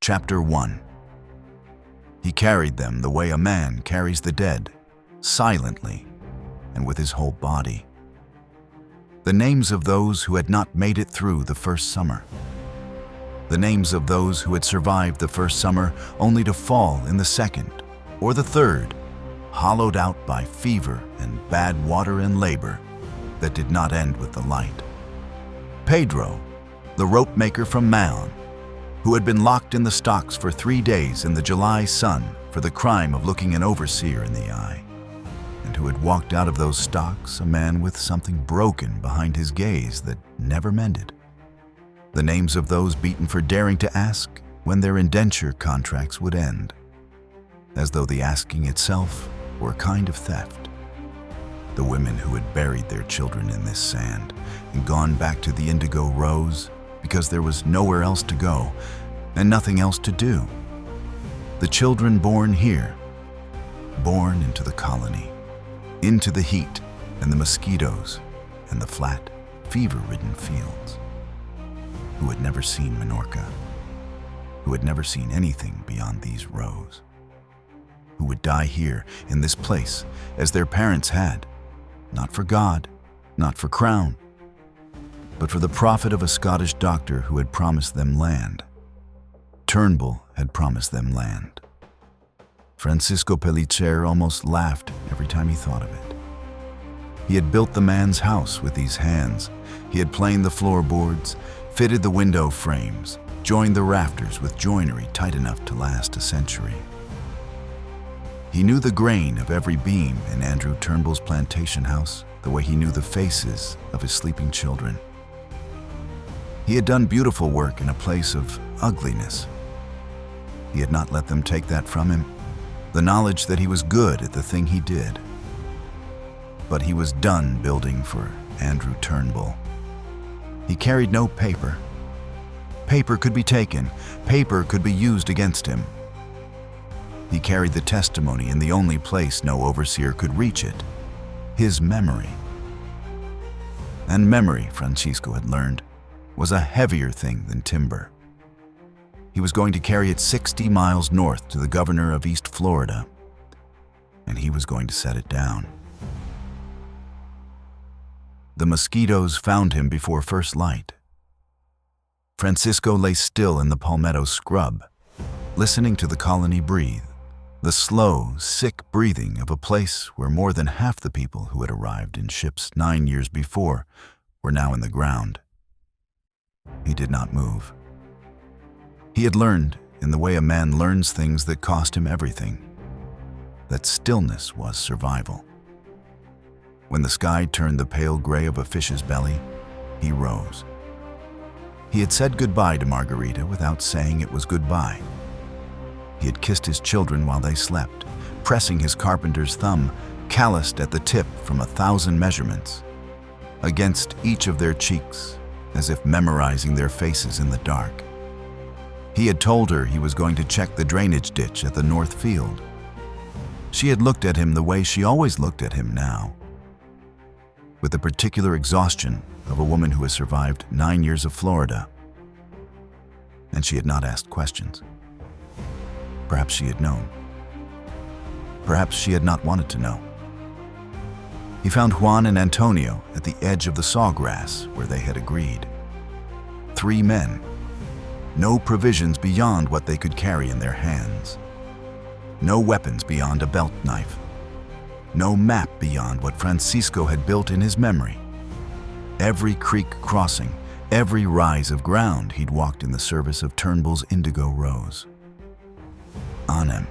Chapter 1. He carried them the way a man carries the dead, silently and with his whole body. The names of those who had not made it through the first summer. The names of those who had survived the first summer only to fall in the second or the third, hollowed out by fever and bad water and labor that did not end with the light. Pedro, the rope maker from Mahon, who had been locked in the stocks for 3 days in the July sun for the crime of looking an overseer in the eye, and who had walked out of those stocks a man with something broken behind his gaze that never mended. The names of those beaten for daring to ask when their indenture contracts would end, as though the asking itself were a kind of theft. The women who had buried their children in this sand and gone back to the indigo rows because there was nowhere else to go and nothing else to do. The children born here, born into the colony, into the heat and the mosquitoes and the flat, fever-ridden fields, who had never seen Minorca, who had never seen anything beyond these rows, who would die here in this place as their parents had, not for God, not for crown, but for the profit of a Scottish doctor who had promised them land. Turnbull had promised them land. Francisco Pellicer almost laughed every time he thought of it. He had built the man's house with these hands. He had planed the floorboards, fitted the window frames, joined the rafters with joinery tight enough to last a century. He knew the grain of every beam in Andrew Turnbull's plantation house the way he knew the faces of his sleeping children. He had done beautiful work in a place of ugliness. He had not let them take that from him, the knowledge that he was good at the thing he did. But he was done building for Andrew Turnbull. He carried no paper. Paper could be taken. Paper could be used against him. He carried the testimony in the only place no overseer could reach it, his memory. And memory, Francisco had learned, was a heavier thing than timber. He was going to carry it 60 miles north to the governor of East Florida, and he was going to set it down. The mosquitoes found him before first light. Francisco lay still in the palmetto scrub, listening to the colony breathe, the slow, sick breathing of a place where more than half the people who had arrived in ships 9 years before were now in the ground. He did not move. He had learned, in the way a man learns things that cost him everything, that stillness was survival. When the sky turned the pale gray of a fish's belly, he rose. He had said goodbye to Margarita without saying it was goodbye. He had kissed his children while they slept, pressing his carpenter's thumb, calloused at the tip from 1,000 measurements, against each of their cheeks, as if memorizing their faces in the dark. He had told her he was going to check the drainage ditch at the north field. She had looked at him the way she always looked at him now, with the particular exhaustion of a woman who has survived 9 years of Florida. And she had not asked questions. Perhaps she had known. Perhaps she had not wanted to know. He found Juan and Antonio at the edge of the sawgrass where they had agreed. 3 men, no provisions beyond what they could carry in their hands, no weapons beyond a belt knife, no map beyond what Francisco had built in his memory. Every creek crossing, every rise of ground he'd walked in the service of Turnbull's indigo rose. "Anem,"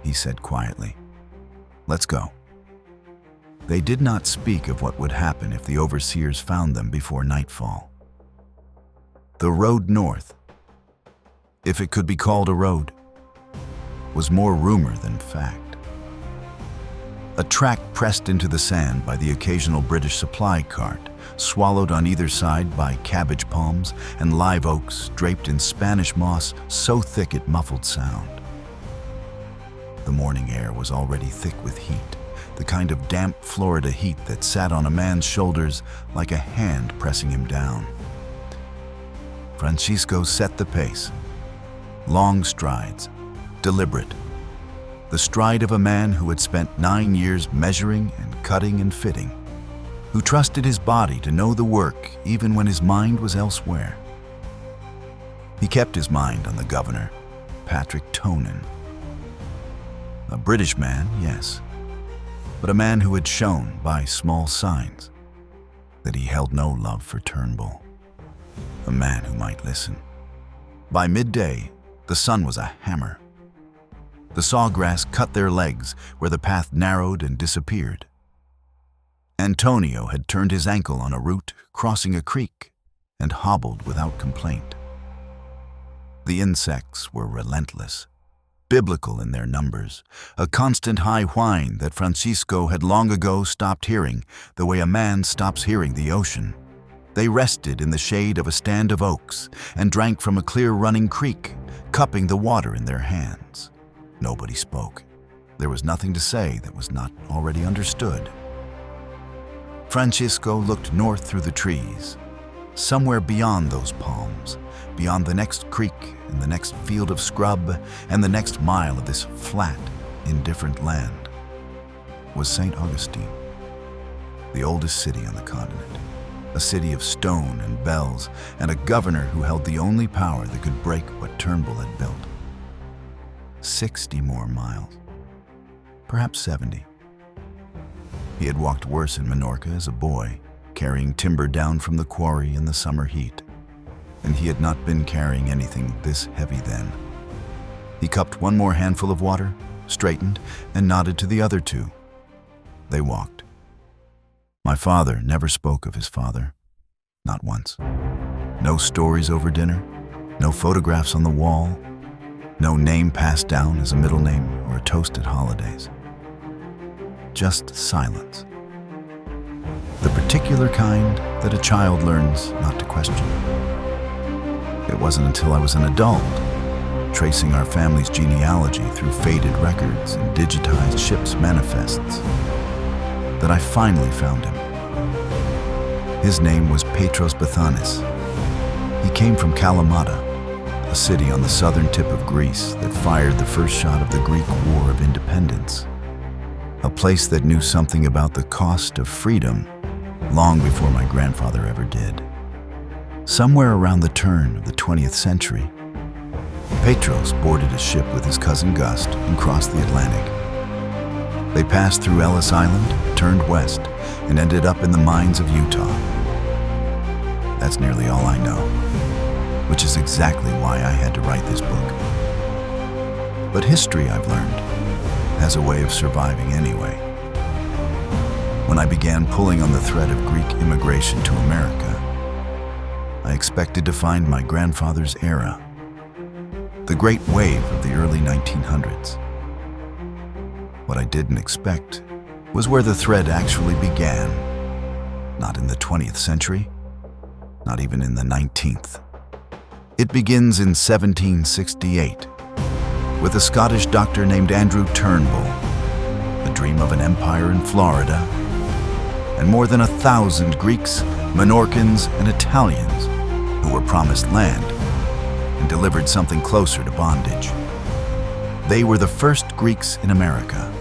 he said quietly. "Let's go." They did not speak of what would happen if the overseers found them before nightfall. The road north, if it could be called a road, was more rumor than fact. A track pressed into the sand by the occasional British supply cart, swallowed on either side by cabbage palms and live oaks draped in Spanish moss so thick it muffled sound. The morning air was already thick with heat, the kind of damp Florida heat that sat on a man's shoulders like a hand pressing him down. Francisco set the pace. long strides, deliberate. The stride of a man who had spent 9 years measuring and cutting and fitting, who trusted his body to know the work even when his mind was elsewhere. He kept his mind on the governor, Patrick Tonin. A British man, yes, but a man who had shown by small signs that he held no love for Turnbull. A man who might listen. By midday, the sun was a hammer. The sawgrass cut their legs where the path narrowed and disappeared. Antonio had turned his ankle on a route crossing a creek and hobbled without complaint. The insects were relentless, biblical in their numbers, a constant high whine that Francisco had long ago stopped hearing, the way a man stops hearing the ocean. They rested in the shade of a stand of oaks and drank from a clear running creek, cupping the water in their hands. Nobody spoke. There was nothing to say that was not already understood. Francisco looked north through the trees. Somewhere beyond those palms, beyond the next creek and the next field of scrub and the next mile of this flat, indifferent land, was St. Augustine, the oldest city on the continent, a city of stone and bells and a governor who held the only power that could break what Turnbull had built. 60 more miles, perhaps 70. He had walked worse in Minorca as a boy, carrying timber down from the quarry in the summer heat, and he had not been carrying anything this heavy then. He cupped one more handful of water, straightened, and nodded to the other two. They walked. My father never spoke of his father, not once. No stories over dinner, no photographs on the wall, no name passed down as a middle name or a toast at holidays. Just silence. The particular kind that a child learns not to question. It wasn't until I was an adult, tracing our family's genealogy through faded records and digitized ship's manifests, that I finally found him. His name was Petros Bathanis. He came from Kalamata, a city on the southern tip of Greece that fired the first shot of the Greek War of Independence. A place that knew something about the cost of freedom long before my grandfather ever did. Somewhere around the turn of the 20th century, Petros boarded a ship with his cousin Gust and crossed the Atlantic. They passed through Ellis Island, turned west, and ended up in the mines of Utah. That's nearly all I know, which is exactly why I had to write this book. But history, I've learned, has a way of surviving anyway. When I began pulling on the thread of Greek immigration to America, I expected to find my grandfather's era, the great wave of the early 1900s. What I didn't expect was where the thread actually began, not in the 20th century, not even in the 19th. It begins in 1768, with a Scottish doctor named Andrew Turnbull, the dream of an empire in Florida, and more than 1,000 Greeks, Minorcans, and Italians who were promised land and delivered something closer to bondage. They were the first Greeks in America,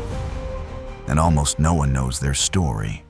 and almost no one knows their story.